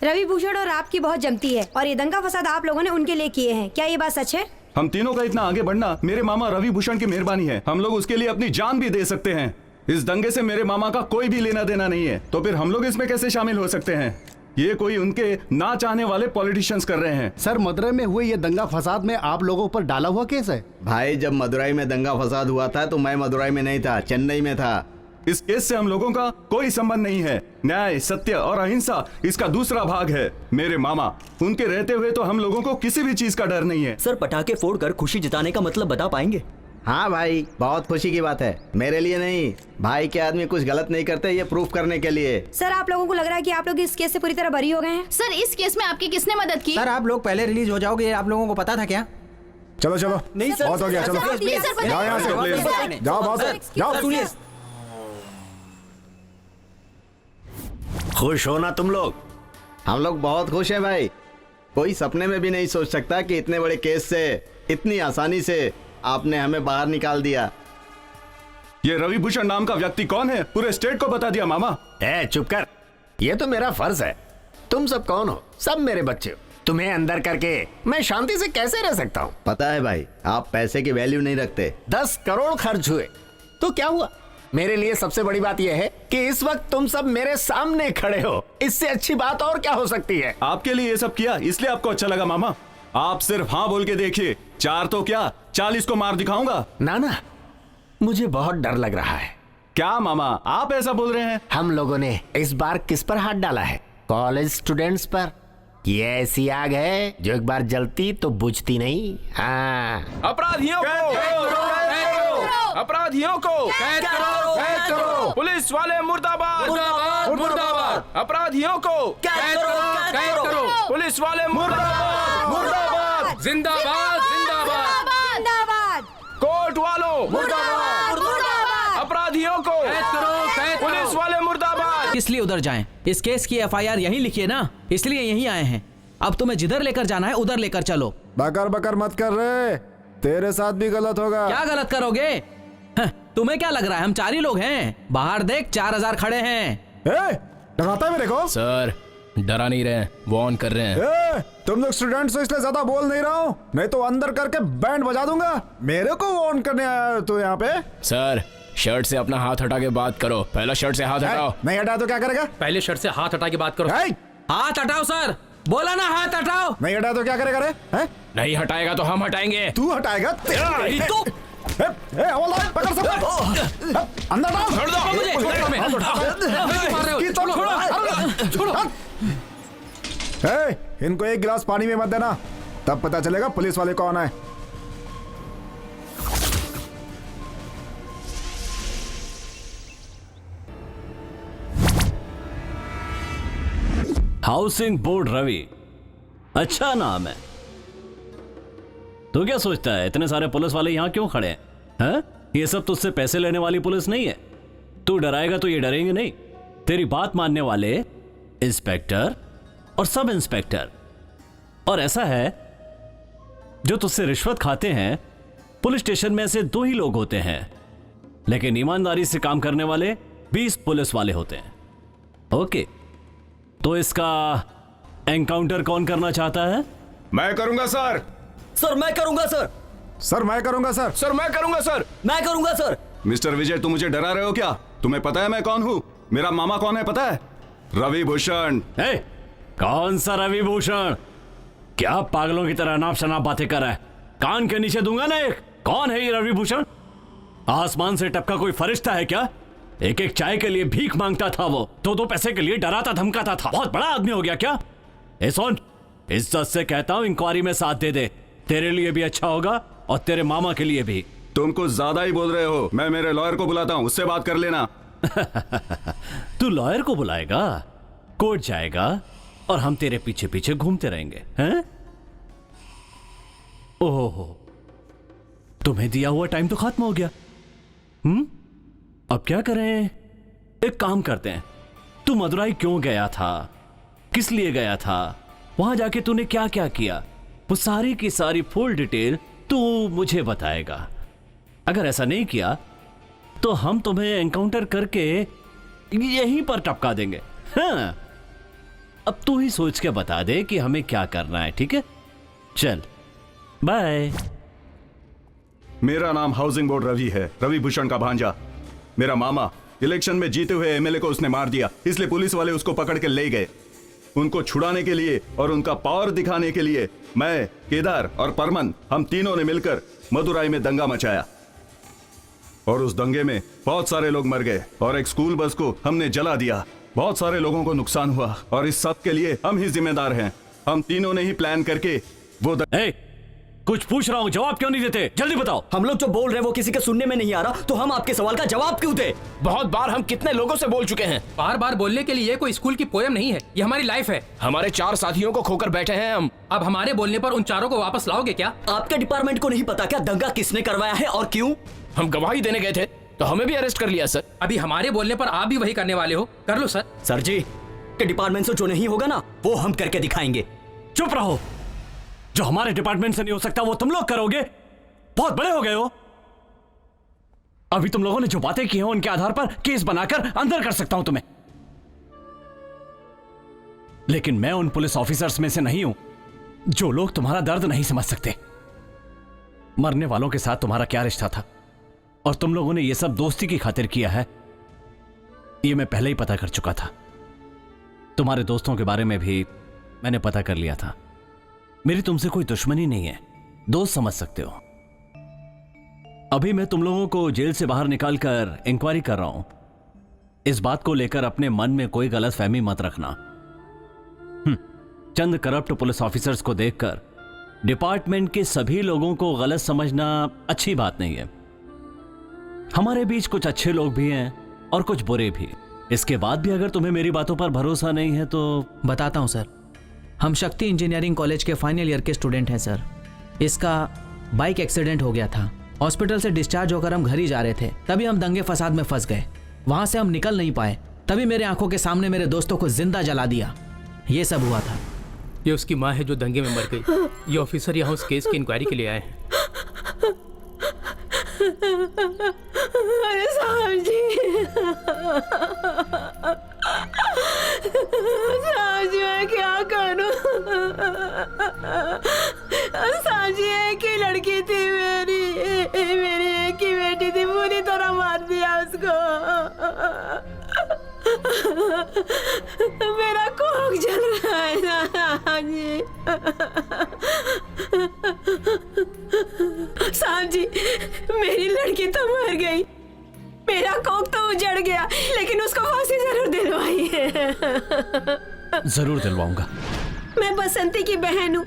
रवि भूषण और आपकी बहुत जमती है और ये दंगा फसाद आप लोगों ने उनके लिए किए हैं, क्या ये बात सच है? हम तीनों का इतना आगे बढ़ना मेरे मामा रवि भूषण की मेहरबानी है। हम लोग उसके लिए अपनी जान भी दे सकते हैं। इस दंगे से मेरे मामा का कोई भी लेना देना नहीं है, तो फिर हम लोग इसमें कैसे शामिल हो सकते हैं? ये कोई उनके ना चाहने वाले पॉलिटिशियंस कर रहे हैं। सर, मदुरई में हुए ये दंगा फसाद में आप लोगों पर डाला हुआ केस है। भाई, जब मदुरई में दंगा फसाद हुआ था तो मैं मदुरई में नहीं था, चेन्नई में था। इस केस से हम लोगों का कोई संबंध नहीं है। न्याय, सत्य और अहिंसा इसका दूसरा भाग है। मेरे मामा, उनके रहते हुए तो हम लोगों को किसी भी चीज का डर नहीं है। सर, पटाखे फोड़कर खुशी जताने का मतलब बता पाएंगे? हाँ भाई, बहुत खुशी की बात है, मेरे लिए नहीं, भाई के आदमी कुछ गलत नहीं करते ये प्रूफ करने के लिए। सर, आप लोगों को लग रहा है कि आप लोग इस केस से पूरी तरह बरी हो गए हैं? सर, इस केस में आपकी किसने मदद की? सर, आप लोग पहले रिलीज हो जाओगे, आप लोगों को पता था क्या? चलो चलो, नहीं सर, बहुत हो गया, चलो जाओ यहाँ से, जाओ बॉस, जाओ। सुनिए, खुश हो ना तुम लोग? हम लोग बहुत खुश हैं भाई। कोई सपने में भी नहीं सोच सकता कि इतने बड़े केस से इतनी आसानी से आपने हमें बाहर निकाल दिया। ये रवि भूषण नाम का व्यक्ति कौन है पूरे स्टेट को बता दिया। मामा चुप कर, ये तो मेरा फर्ज है। तुम सब कौन हो? सब मेरे बच्चे हो। तुम्हें अंदर करके मैं शांति से कैसे रह सकता हूँ? पता है भाई, आप पैसे की वैल्यू नहीं रखते। 10 करोड़ खर्च हुए तो क्या हुआ? मेरे लिए सबसे बड़ी बात यह है कि इस वक्त तुम सब मेरे सामने खड़े हो। इससे अच्छी बात और क्या हो सकती है? आपके लिए ये सब किया इसलिए आपको अच्छा लगा। मामा, आप सिर्फ हाँ बोल के देखिए, 4 तो क्या 40 को मार दिखाऊंगा। ना, मुझे बहुत डर लग रहा है। क्या मामा, आप ऐसा बोल रहे हैं? हम लोगों ने इस बार किस पर हाथ डाला है? कॉलेज स्टूडेंट्स पर। ये ऐसी आग है जो एक बार जलती तो बुझती नहीं। हाँ, अपराधियों को कैद करो। पुलिस वाले मुर्दाबाद, मुर्दाबाद। अपराधियों को कैद करो। पुलिस वाले मुर्दाबाद, जिंदाबाद, जिंदाबाद। कोर्ट वालों मुर्दाबाद, अपराधियों को कैद करो। पुलिस वाले मुर्दाबाद। इसलिए उधर जाएं। इस केस की FIR यहीं लिखी है ना, इसलिए यहीं आए हैं। अब तुम्हें जिधर लेकर जाना है उधर लेकर चलो। बकर बकर मत कर रहे, तेरे साथ भी गलत होगा। क्या गलत करोगे? तुम्हें क्या लग रहा है हम 4 ही लोग हैं? बाहर देख, 4000 खड़े हैं। डराता है मेरे को? सर, डरा नहीं रहे, वार्न कर रहे हैं। तुम लोग स्टूडेंट्स हो इसलिए ज्यादा बोल नहीं रहा हूँ, नहीं तो अंदर करके बैंड बजा दूंगा। मेरे को वार्न करने आया तो यहाँ पे? सर, शर्ट से अपना हाथ हटा के बात करो। पहले शर्ट से हाथ हटाओ। नहीं हटाया तो क्या करेगा? पहले शर्ट से हाथ हटा के बात करो। हाथ हटाओ सर, बोला ना हाथ हटाओ। नहीं हटाया तो क्या करेगा रे? नहीं हटाएगा तो हम हटाएंगे। तू हटाएगा? पकड़ सब, अंदर डाल। छोड़ दो मुझे। इनको एक गिलास पानी में मत देना, तब पता चलेगा पुलिस वाले कौन है। हाउसिंग बोर्ड रवि, अच्छा नाम है। तू क्या सोचता है इतने सारे पुलिस वाले यहाँ क्यों खड़े हैं? ये सब तुझसे पैसे लेने वाली पुलिस नहीं है। तू डराएगा तो ये डरेंगे नहीं। तेरी बात मानने वाले इंस्पेक्टर और सब इंस्पेक्टर, और ऐसा है जो तुझसे रिश्वत खाते हैं पुलिस स्टेशन में ऐसे 2 ही लोग होते हैं, लेकिन ईमानदारी से काम करने वाले 20 पुलिस वाले होते हैं। ओके, तो इसका एनकाउंटर कौन करना चाहता है? मैं करूंगा सर। सर, मैं करूंगा सर। सर, मैं करूंगा सर। सर, मैं करूंगा सर। मैं करूंगा सर। मिस्टर विजय, तुम मुझे डरा रहे हो क्या? तुम्हें पता है मैं कौन हूँ? मेरा मामा कौन है पता है? रवि भूषण। कौन सा रवि भूषण? क्या पागलों की तरह नाप शनाप बातें कर रहा है? कान के नीचे दूंगा ना एक। कौन है ये रवि भूषण? आसमान से टपका कोई फरिश्ता है क्या? एक एक चाय के लिए भीख मांगता था वो, 2-2 पैसे के लिए डराता धमकाता था। बहुत बड़ा आदमी हो गया क्या? सुन, इज्जत से कहता हूं, इंक्वायरी में साथ दे दे। तेरे लिए भी अच्छा होगा और तेरे मामा के लिए भी। तुम कुछ ज्यादा ही बोल रहे हो। मैं मेरे लॉयर को बुलाता हूं, उससे बात कर लेना। तू लॉयर को बुलाएगा, कोर्ट जाएगा और हम तेरे पीछे पीछे घूमते रहेंगे, हैं? ओहो, तुम्हें दिया हुआ टाइम तो खत्म हो गया। अब क्या करें? एक काम करते हैं, तू मदुरई क्यों गया था, किस लिए गया था, वहां जाके तूने क्या क्या किया, वो सारी की सारी फुल डिटेल तू मुझे बताएगा। अगर ऐसा नहीं किया तो हम तुम्हें एनकाउंटर करके यहीं पर टपका देंगे। हाँ, अब तू ही सोच के बता दे कि हमें क्या करना है, ठीक है? चल बाय। मेरा नाम हाउसिंग बोर्ड रवि है, रवि भूषण का भांजा। मेरा मामा इलेक्शन में जीते हुए एमएलए को उसने मार दिया, इसलिए पुलिस वाले उसको पकड़ के ले गए। उनको छुड़ाने के लिए और उनका पावर दिखाने के लिए मैं, केदार और परमन, हम तीनों ने मिलकर मदुराई में दंगा मचाया और उस दंगे में बहुत सारे लोग मर गए और एक स्कूल बस को हमने जला दिया। बहुत सारे लोगों को नुकसान हुआ और इस सब के लिए हम ही जिम्मेदार हैं। हम तीनों ने ही प्लान करके वो कुछ पूछ रहा हूँ, जवाब क्यों नहीं देते? जल्दी बताओ। हम लोग जो बोल रहे हैं वो किसी के सुनने में नहीं आ रहा, तो हम आपके सवाल का जवाब क्यों दे? बहुत बार हम कितने लोगों से बोल चुके हैं। बार बार बोलने के लिए कोई स्कूल की पोयम नहीं है, ये हमारी लाइफ है। हमारे 4 साथियों को खोकर बैठे हैं हम। अब हमारे बोलने पर उन चारों को वापस लाओगे क्या? आपके डिपार्टमेंट को नहीं पता क्या दंगा किसने करवाया है और क्यों? हम गवाही देने गए थे तो हमें भी अरेस्ट कर लिया सर। अभी हमारे बोलने पर आप भी वही करने वाले हो, कर लो सर। सर जी के डिपार्टमेंट से जो नहीं होगा ना वो हम करके दिखाएंगे। चुप रहो। जो हमारे डिपार्टमेंट से नहीं हो सकता वो तुम लोग करोगे? बहुत बड़े हो गए हो। अभी तुम लोगों ने जो बातें की हैं उनके आधार पर केस बनाकर अंदर कर सकता हूं तुम्हें, लेकिन मैं उन पुलिस ऑफिसर्स में से नहीं हूं जो लोग तुम्हारा दर्द नहीं समझ सकते। मरने वालों के साथ तुम्हारा क्या रिश्ता था और तुम लोगों ने यह सब दोस्ती की खातिर किया है, यह मैं पहले ही पता कर चुका था। तुम्हारे दोस्तों के बारे में भी मैंने पता कर लिया था। मेरी तुमसे कोई दुश्मनी नहीं है, दोस्त समझ सकते हो। अभी मैं तुम लोगों को जेल से बाहर निकालकर इंक्वायरी कर रहा हूं। इस बात को लेकर अपने मन में कोई गलतफहमी मत रखना। चंद करप्ट पुलिस ऑफिसर्स को देखकर डिपार्टमेंट के सभी लोगों को गलत समझना अच्छी बात नहीं है। हमारे बीच कुछ अच्छे लोग भी हैं और कुछ बुरे भी। इसके बाद भी अगर तुम्हें मेरी बातों पर भरोसा नहीं है तो बताता हूं सर। हम शक्ति इंजीनियरिंग कॉलेज के फाइनल ईयर के स्टूडेंट हैं सर। इसका बाइक एक्सीडेंट हो गया था। हॉस्पिटल से डिस्चार्ज होकर हम घर ही जा रहे थे, तभी हम दंगे फसाद में फंस गए। वहां से हम निकल नहीं पाए, तभी मेरे आंखों के सामने मेरे दोस्तों को जिंदा जला दिया। ये सब हुआ था। ये उसकी माँ है जो दंगे में मर गई। ये ऑफिसर यहाँ उस केस की इंक्वायरी के लिए आए हैं। अरे साहब जी, साहब जी मैं क्या करूं? साहब जी एक ही लड़की थी मेरी एक ही बेटी थी, पूरी तरह मार दिया उसको। मेरा कोख जल रहा है साहब जी। साहब जी मेरी लड़की तो मर गई, मेरा कोख तो उजड़ गया, लेकिन उसको फांसी जरूर दिलवाई है। जरूर दिलवाऊंगा। मैं बसंती की बहन हूँ,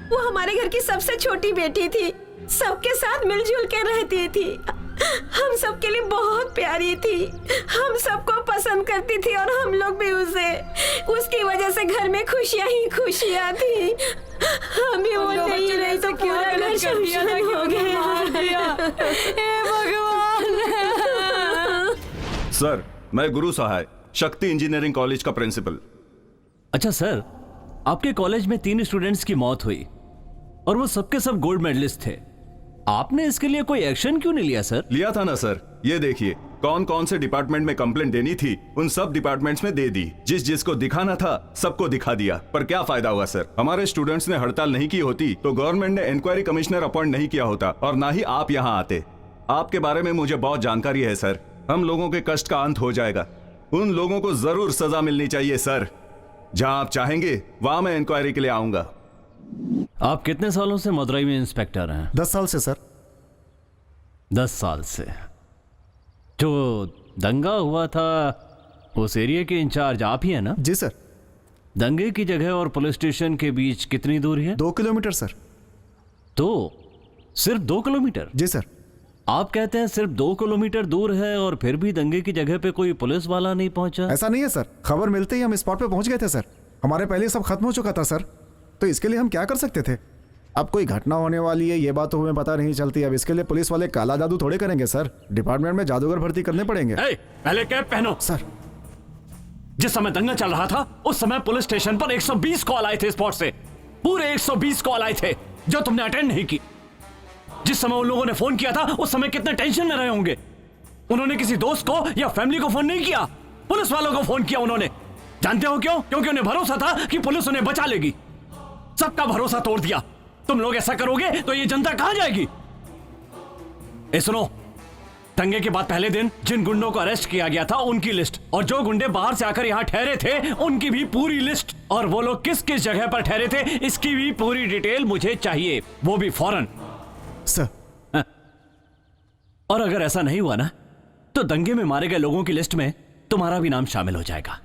वो हमारे घर की सबसे छोटी बेटी थी, सबके साथ मिलजुल के रहती थी, हम सबके लिए बहुत प्यारी थी, हम सबको पसंद करती थी और हम लोग भी उसे। उसकी वजह से घर में खुशियाँ ही खुशियाँ थी। हम भी वो नहीं रही तो पूरा घर शमशान हो गया। हे भगवान। सर मैं गुरु सहाय, शक्ति इंजीनियरिंग कॉलेज का प्रिंसिपल। अच्छा सर, आपके कॉलेज में 3 स्टूडेंट्स की मौत हुई और वो सबके सब गोल्ड मेडलिस्ट थे। आपने इसके लिए कोई एक्शन क्यों नहीं लिया सर? लिया था ना सर। ये देखिए कौन कौन से डिपार्टमेंट में कंप्लेंट देनी थी उन सब डिपार्टमेंट्स में दे दी। जिस जिसको दिखाना था सबको दिखा दिया। पर क्या फायदा हुआ सर? हमारे स्टूडेंट्स ने हड़ताल नहीं की होती तो गवर्नमेंट ने इंक्वायरी कमिश्नर अपॉइंट नहीं किया होता और ना ही आप यहाँ आते। आपके बारे में मुझे बहुत जानकारी है सर। हम लोगों के कष्ट का अंत हो जाएगा। उन लोगों को जरूर सजा मिलनी चाहिए सर। जहां आप चाहेंगे वहां मैं इंक्वायरी के लिए आऊंगा। आप कितने सालों से मदुरई में इंस्पेक्टर हैं? 10 साल से सर। 10 साल से। जो दंगा हुआ था उस एरिया के इंचार्ज आप ही है ना? जी सर। दंगे की जगह और पुलिस स्टेशन के बीच कितनी दूरी है? 2 किलोमीटर सर। तो सिर्फ 2 किलोमीटर? जी सर। आप कहते हैं सिर्फ 2 किलोमीटर दूर है और फिर भी दंगे की जगह पे कोई पुलिस वाला नहीं पहुंचा? ऐसा नहीं है सर, खबर मिलते ही हम स्पॉट पे पहुंच गए थे सर। हमारे पहले सब खत्म हो चुका था सर, तो इसके लिए हम क्या कर सकते थे? अब कोई घटना होने वाली है ये बात तो हमें पता नहीं चलती। अब इसके लिए पुलिस वाले काला जादू थोड़े करेंगे सर। डिपार्टमेंट में जादूगर भर्ती करने पड़ेंगे। पहले कैप पहनो सर। जिस समय दंगा चल रहा था उस समय पुलिस स्टेशन पर 120 कॉल आए थे स्पॉट से। पूरे 120 कॉल आए थे जो तुमने अटेंड नहीं की। जिस समय उन लोगों ने फोन किया था उस समय कितने टेंशन में रहे होंगे। उन्होंने किसी दोस्त को या फैमिली को फोन नहीं किया, पुलिस वालों को फोन किया उन्होंने। जानते हो क्यों? क्योंकि उन्हें भरोसा था कि पुलिस उन्हें बचा लेगी। सबका भरोसा तोड़ दिया। तुम लोग ऐसा करोगे तो ये जनता कहां जाएगी? ए सुनो, दंगे के बाद पहले दिन जिन गुंडों को अरेस्ट किया गया था उनकी लिस्ट, और जो गुंडे बाहर से आकर यहाँ ठहरे थे उनकी भी पूरी लिस्ट, और वो लोग किस किस जगह पर ठहरे थे इसकी भी पूरी डिटेल मुझे चाहिए, वो भी फौरन। सर। और अगर ऐसा नहीं हुआ ना तो दंगे में मारे गए लोगों की लिस्ट में तुम्हारा भी नाम शामिल हो जाएगा।